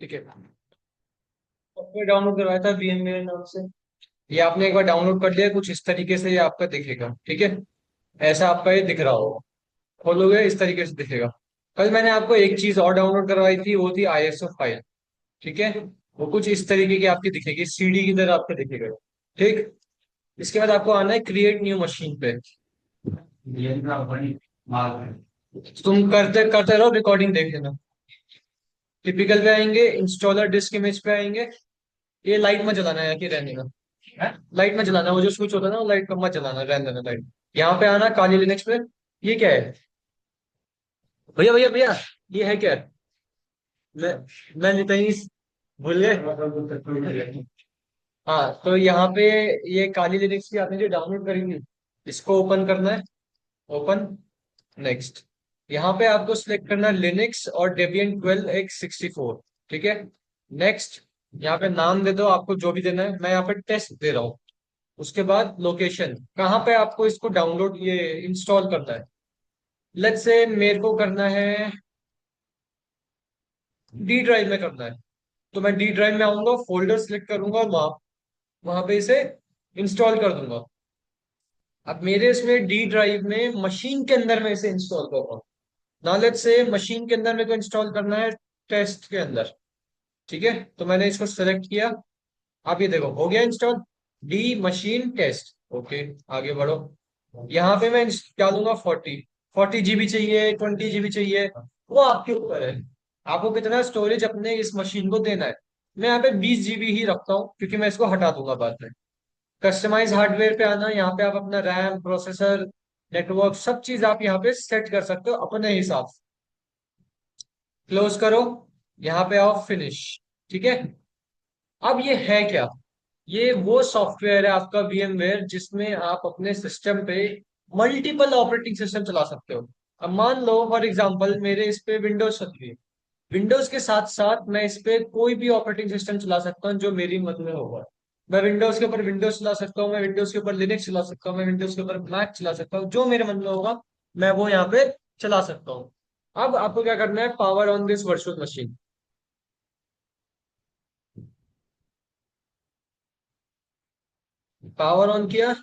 ठीक है। Software download करवाया था VMware नाम से। ये आपने एक बार डाउनलोड कर लिया, कुछ इस तरीके से ये आपका दिखेगा। ठीक है, ऐसा आपका ये दिख रहा होगा। खोलोगे इस तरीके से दिखेगा। कल मैंने आपको एक चीज और डाउनलोड करवाई थी, वो थी ISO फाइल। ठीक है, वो कुछ इस तरीके की आपकी दिखेगी, CD की तरह आपके दिखेगा। ठीक। इसके बाद आपको आना है क्रिएट न्यू मशीन पे। तुम करते करते रहो, रिकॉर्डिंग देख लेना। टिपिकल पे आएंगे, इंस्टॉलर डिस्क इमेज पे आएंगे। ये लाइट में जलाना है कि रहने का? लाइट में जलाना है, वो जो स्विच होता है ना, वो लाइट मत जलाना, रहने देना लाइट। यहाँ पे आना काली लिनक्स पे। ये क्या है? भैया भैया भैया, ये है क्या? मैं मैं नहीं कहीं भूल गए। हाँ, तो यहाँ पे ये काली लिनक्स की आपने जो डाउनलोड करेंगे, इसको ओपन करना है। ओपन। नेक्स्ट। यहाँ पे आपको सिलेक्ट करना है लिनक्स और डेबियन 12x64। ठीक है। नेक्स्ट। यहाँ पे नाम दे दो, आपको जो भी देना है, मैं यहाँ पे टेस्ट दे रहा हूँ। उसके बाद लोकेशन कहाँ पे आपको इसको डाउनलोड ये इंस्टॉल करना है। लेट्स से मेरे को करना है डी ड्राइव में करना है। तो मैं डी ड्राइव में आऊंगा, फोल्डर सिलेक्ट करूंगा और वहां वहां पे इसे इंस्टॉल कर दूंगा। अब मेरे इसमें डी ड्राइव में मशीन के अंदर मैं इसे इंस्टॉल कर रहा हूँ। ना लेट्स से मशीन के अंदर मेरे को इंस्टॉल करना है टेस्ट के अंदर। ठीक है, तो मैंने इसको सेलेक्ट किया। आप ये देखो, हो गया install. The machine test. Okay, आगे बढ़ो। यहाँ पे मैं डालूंगा 40 GB चाहिए, 20 GB चाहिए, वो आपके ऊपर है। आपको कितना स्टोरेज अपने इस मशीन को देना है। मैं यहाँ पे 20 GB ही रखता हूँ, क्योंकि मैं इसको हटा दूंगा बाद में। कस्टमाइज हार्डवेयर पे आना, यहाँ पे आप अपना रैम, प्रोसेसर, नेटवर्क, सब चीज आप यहाँ पे सेट कर सकते हो अपने हिसाब से। क्लोज करो। यहाँ पे आओ, फिनिश। ठीक है। अब ये है क्या? ये वो सॉफ्टवेयर है आपका VMware, जिसमें आप अपने सिस्टम पे मल्टीपल ऑपरेटिंग सिस्टम चला सकते हो। अब मान लो फॉर एग्जांपल मेरे इस पे विंडोज चल रही है। विंडोज के साथ साथ मैं इस पे कोई भी ऑपरेटिंग सिस्टम चला सकता हूँ जो मेरी मत में होगा। मैं विंडोज के ऊपर विंडोज चला सकता हूँ, मैं विंडोज के ऊपर लिनक्स चला सकता हूँ, मैं विंडोज के ऊपर मैक चला सकता हूँ, जो मेरे मन में होगा मैं वो यहाँ पे चला सकता हूँ। अब आपको क्या करना है, power on this virtual machine. Power on किया।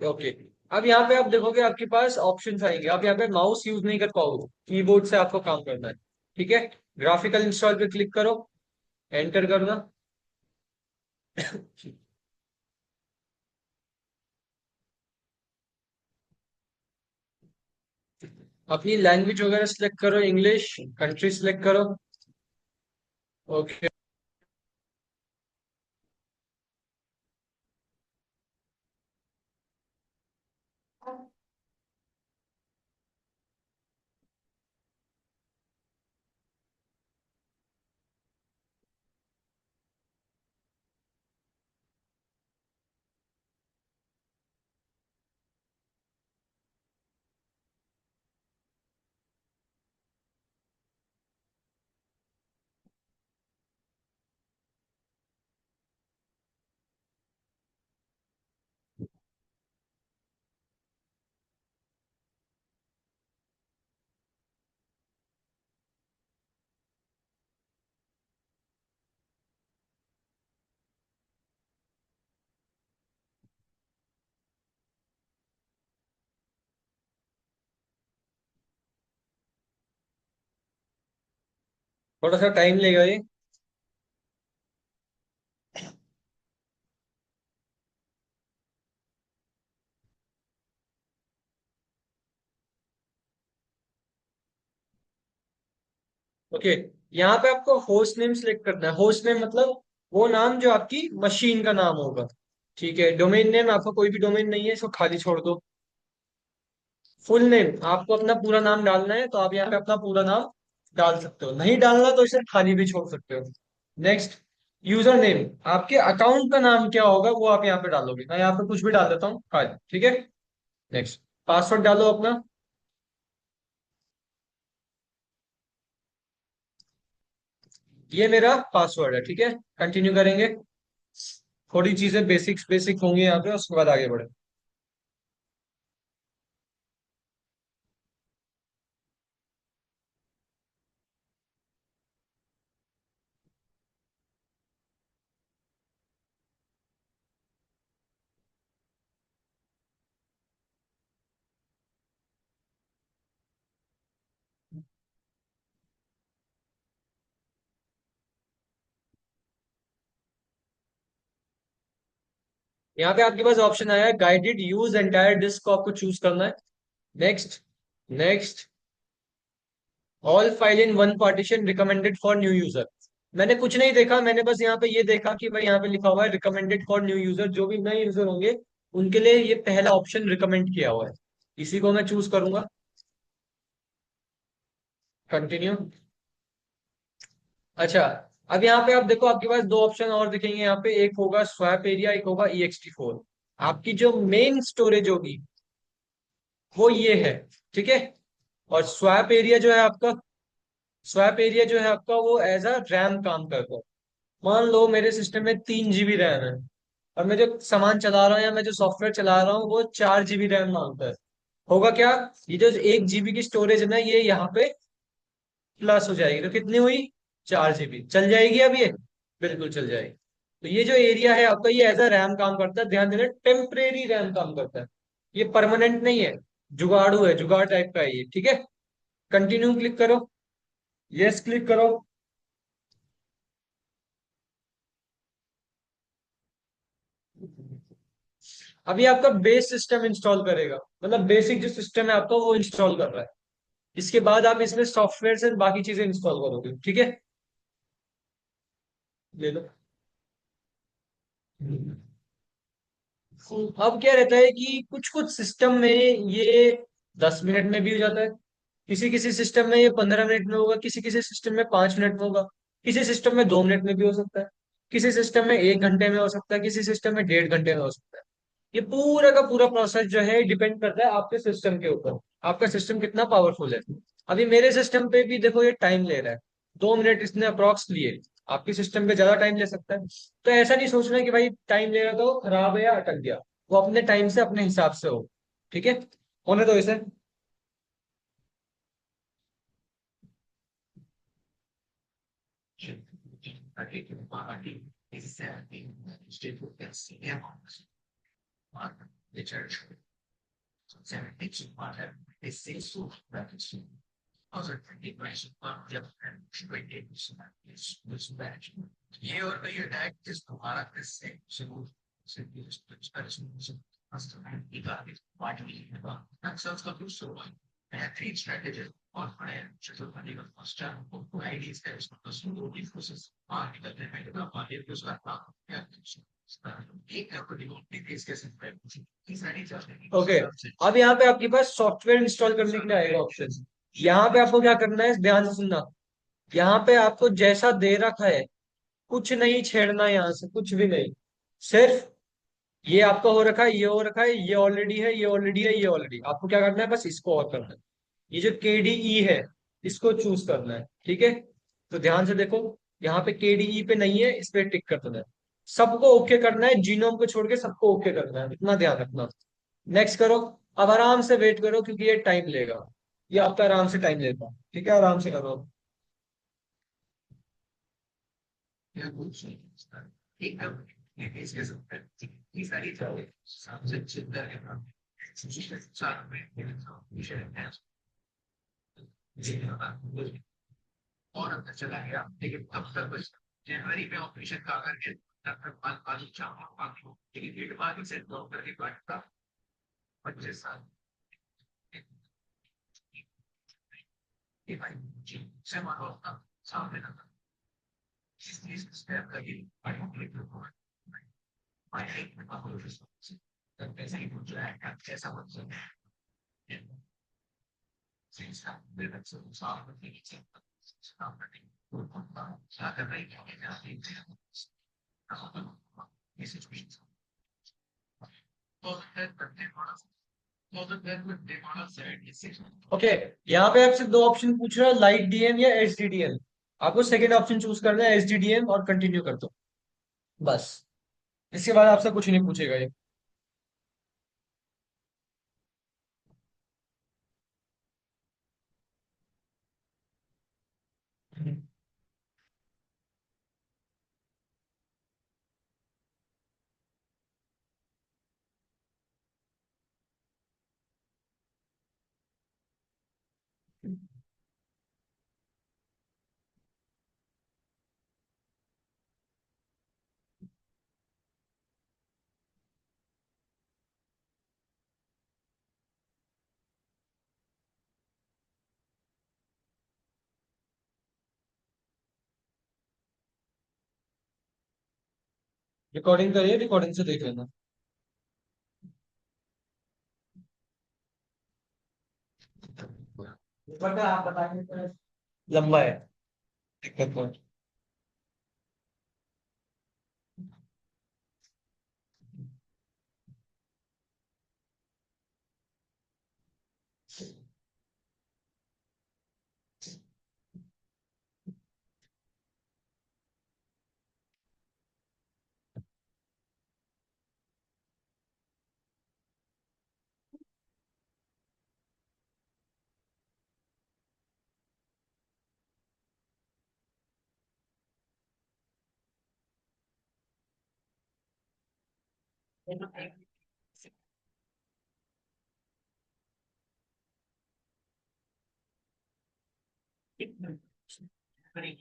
ओके। अब यहाँ पे आप देखोगे आपके पास ऑप्शंस आएंगे, आप यहाँ पे माउस यूज नहीं कर पाओगे, कीबोर्ड से आपको काम करना है। ठीक है। ग्राफिकल इंस्टॉल पे क्लिक करो, एंटर करना। अपनी लैंग्वेज वगैरह सिलेक्ट करो, इंग्लिश, कंट्री सिलेक्ट करो। ओके। थोड़ा सा टाइम लेगा ये। ओके। यहाँ पे आपको होस्ट नेम सिलेक्ट करना है। होस्ट नेम मतलब वो नाम जो आपकी मशीन का नाम होगा। ठीक है। डोमेन नेम, आपका कोई भी डोमेन नहीं है, इसको खाली छोड़ दो। फुल नेम, आपको अपना पूरा नाम डालना है, तो आप यहाँ पे अपना पूरा नाम डाल सकते हो। नहीं डालना तो इसे खाली भी छोड़ सकते हो। नेक्स्ट। यूजर नेम, आपके अकाउंट का नाम क्या होगा वो आप यहाँ पे डालोगे। मैं यहाँ पे कुछ भी डाल देता हूँ खाली। ठीक है। नेक्स्ट। पासवर्ड डालो अपना। ये मेरा पासवर्ड है। ठीक है। कंटिन्यू करेंगे। थोड़ी चीजें बेसिक्स बेसिक होंगी यहाँ पे, उसके बाद आगे बढ़े। यहाँ पे आपके पास ऑप्शन आया है गाइडेड यूज एंटायर डिस्क को आपको चूज करना है। Next. Next. All file in one partition recommended for new user. मैंने कुछ नहीं देखा, मैंने बस यहाँ पे ये देखा कि भाई यहाँ पे लिखा हुआ है रिकमेंडेड फॉर न्यू यूजर, जो भी नए यूजर होंगे उनके लिए ये पहला ऑप्शन रिकमेंड किया हुआ है, इसी को मैं चूज करूंगा। कंटिन्यू। अच्छा, अब यहाँ पे आप देखो आपके पास दो ऑप्शन और दिखेंगे यहाँ पे, एक होगा स्वैप एरिया, एक होगा ext4। आपकी जो मेन स्टोरेज होगी वो ये है, ठीक है। और स्वैप एरिया जो है आपका, स्वैप एरिया जो है आपका वो एज अ रैम काम करता है। मान लो मेरे सिस्टम में 3 GB रैम है, और मैं जो सामान चला रहा हूँ या मैं जो सॉफ्टवेयर चला रहा हूँ वो 4 GB रैम मांगता है। होगा क्या, ये जो 1 GB की स्टोरेज है ना, ये यहाँ पे प्लस हो जाएगी, तो कितनी हुई, 4 GB। चल जाएगी अब ये, बिल्कुल चल जाएगी। तो ये जो एरिया है आपका ये एज अ रैम काम करता है, ध्यान देना, टेम्परेरी रैम काम करता है, ये परमानेंट नहीं है। जुगाड़ू है, जुगाड़ टाइप का है ये, ठीक है। कंटिन्यू क्लिक करो। यस क्लिक करो। अभी आपका बेस सिस्टम इंस्टॉल करेगा, मतलब बेसिक जो सिस्टम है आपका वो इंस्टॉल कर रहा है। इसके बाद आप इसमें सॉफ्टवेयर से बाकी चीजें इंस्टॉल करोगे, ठीक है। ले लो। अब क्या रहता है कि कुछ कुछ सिस्टम में ये 10 मिनट में भी हो जाता है, किसी किसी सिस्टम में ये 15 मिनट में होगा, किसी किसी सिस्टम में 5 मिनट में होगा, किसी सिस्टम में 2 मिनट में भी हो सकता है, किसी सिस्टम में 1 घंटे में हो सकता है, किसी सिस्टम में 1.5 घंटे में हो सकता है। ये पूरा का पूरा प्रोसेस जो है डिपेंड करता है आपके सिस्टम के ऊपर, आपका सिस्टम कितना पावरफुल है। अभी मेरे सिस्टम पे भी देखो ये टाइम ले रहा है, 2 मिनट इसने अप्रॉक्स लिए। आपके सिस्टम पे ज्यादा टाइम ले सकता है, तो ऐसा नहीं सोचना कि भाई टाइम ले रहा था वो खराब है या अटक गया। वो अपने टाइम से अपने हिसाब से हो, ठीक है। होने दो इसे। ओके, अब यहाँ पे आपके पास सॉफ्टवेयर इंस्टॉल करने के लिए आएगा ऑप्शन। यहाँ पे आपको क्या करना है, ध्यान से सुनना। यहाँ पे आपको जैसा दे रखा है कुछ नहीं छेड़ना, यहाँ से कुछ भी नहीं। सिर्फ ये आपका हो रखा है, ये हो रखा है, ये ऑलरेडी है, ये ऑलरेडी है, ये ऑलरेडी, आपको क्या करना है, बस इसको और करना है। ये जो केडीई है इसको चूज करना है, ठीक है। तो ध्यान से देखो, यहाँ पे केडीई पे नहीं है, इस पे टिक कर देना है। सबको ओके करना है, जीनोम को छोड़ के सबको ओके करना है, इतना ध्यान रखना। नेक्स्ट करो। अब आराम से वेट करो क्योंकि ये टाइम लेगा, ये आपका आराम से टाइम लेता है, ठीक है, आराम से करो। ओके, यहाँ पे आपसे दो ऑप्शन पूछ रहा है, लाइट डीएम या एचडीडीएम। आपको सेकंड ऑप्शन चूज करना है, एचडीडीएम, और कंटिन्यू कर दो बस। इसके बाद आपसे कुछ नहीं पूछेगा ये। रिकॉर्डिंग करिए, रिकॉर्डिंग से देख लेना। बट आप बताएंगे तो लंबा है, दिक्कत नहीं।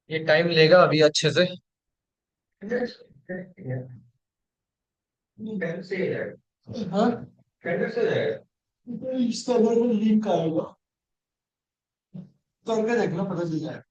ये टाइम लेगा अभी अच्छे से। हाँ, इसका लिंक आएगा, करके देखना, पता चल जाएगा।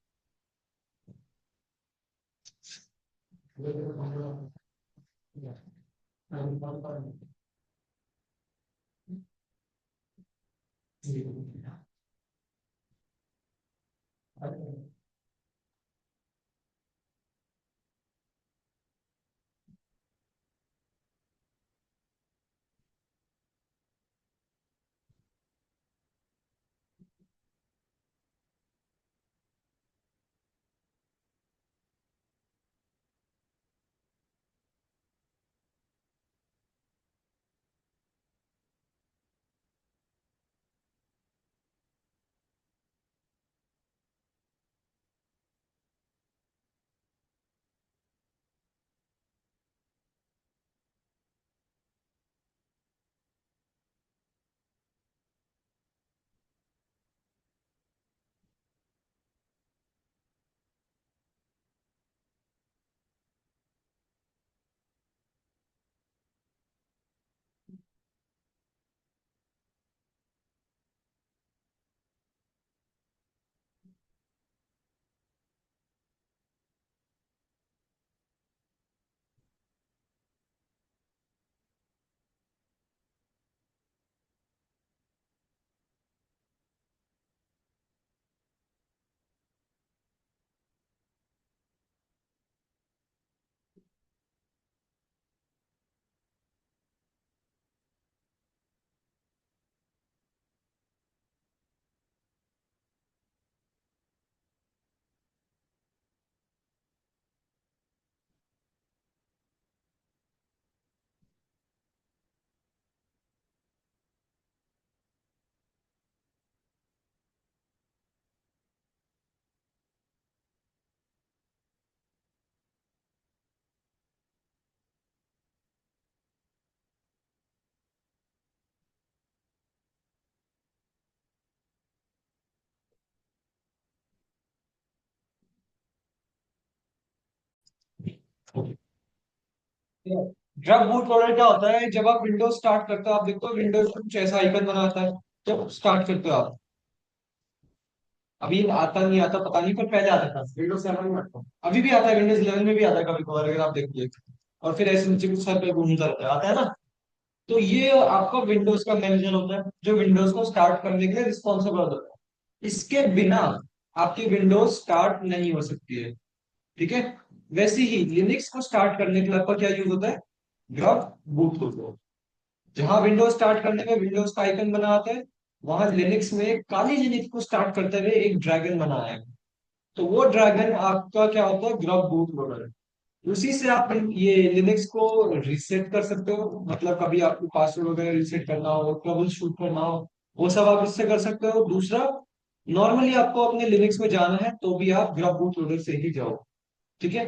ड्रग बूट लोडर क्या होता है? जब आप विंडोज स्टार्ट करते हो, आप देखते हो विंडोज कुछ ऐसा आइकन बना आता है जब स्टार्ट करते हो आप। अभी आता नहीं आता पता नहीं, पर पहले आता था विंडोज 7 में आता, अभी भी आता है, विंडोज 11 में भी आता है कभी कभार अगर आप देखिए। और फिर ऐसे नीचे कुछ सर पे घूमता रहता है, आता है ना। तो ये आपका विंडोज का मैनेजर होता है जो विंडोज को स्टार्ट करने के लिए रिस्पॉन्सिबल होता है। इसके बिना आपकी विंडोज स्टार्ट नहीं हो सकती है। ठीक है। वैसे ही लिनक्स को स्टार्ट करने के लिए आपका क्या यूज होता है? Grub boot loader. जहां विंडोज स्टार्ट करने में विंडोज का आइकन बना आता है, वहां लिनक्स में काली लिनक्स को स्टार्ट करते हुए एक ड्रैगन बना है। तो वो ड्रैगन आपका क्या होता है? Grub boot loader. उसी से आप ये लिनक्स को रीसेट कर सकते हो, मतलब कभी आपको पासवर्ड वगैरह रीसेट करना हो, ट्रबल शूट करना हो, वो सब आप इससे कर सकते हो। दूसरा, नॉर्मली आपको अपने लिनक्स में जाना है तो भी आप ग्रब बूट लोडर से ही जाओ। ठीक है।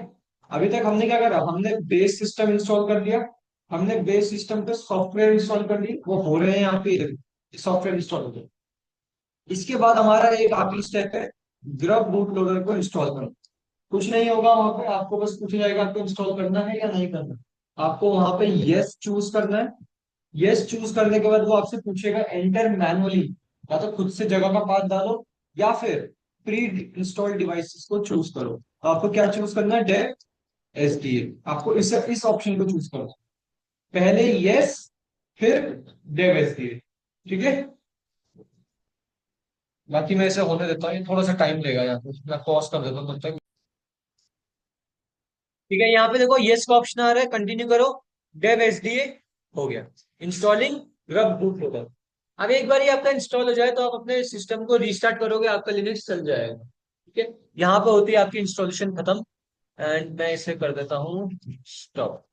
अभी तक हमने क्या करा? हमने बेस सिस्टम इंस्टॉल कर दिया, हमने बेस सिस्टम पे सॉफ्टवेयर इंस्टॉल कर ली, वो हो रहे हैं यहाँ पे सॉफ्टवेयर इंस्टॉल हो गए। इसके बाद हमारा एक आखिरी स्टेप है, ग्रब बूट लोडर को इंस्टॉल करना। कुछ नहीं होगा वहां पे, आपको बस पूछा जाएगा आपको इंस्टॉल करना है या नहीं करना। आपको वहां पे यस चूज करना है। यस चूज करने के बाद वो आपसे पूछेगा एंटर मैनुअली, या तो खुद से जगह का पाथ डालो, या फिर प्री इंस्टॉल डिवाइसेस को चूज करो। तो आपको क्या चूज करना है? Dev SDA. आपको इस ऑप्शन को चूज करना है। पहले यस, फिर डेव एसडीए। ठीक है। बाकी मैं इसे होने देता हूँ, ये थोड़ा सा टाइम लेगा, यहाँ पे मैं पॉज कर देता हूँ तब तक। ठीक है, यहाँ पे देखो यस का ऑप्शन आ रहा है, कंटिन्यू करो। डेव एसडीए हो गया। इंस्टॉलिंग रब बूट लोडर। अब एक बार ये आपका इंस्टॉल हो जाए तो आप अपने सिस्टम को रीस्टार्ट करोगे, आपका लिनक्स चल जाएगा। ठीक है। यहाँ पे होती है आपकी इंस्टॉलेशन खत्म। एंड मैं इसे कर देता हूँ स्टॉप।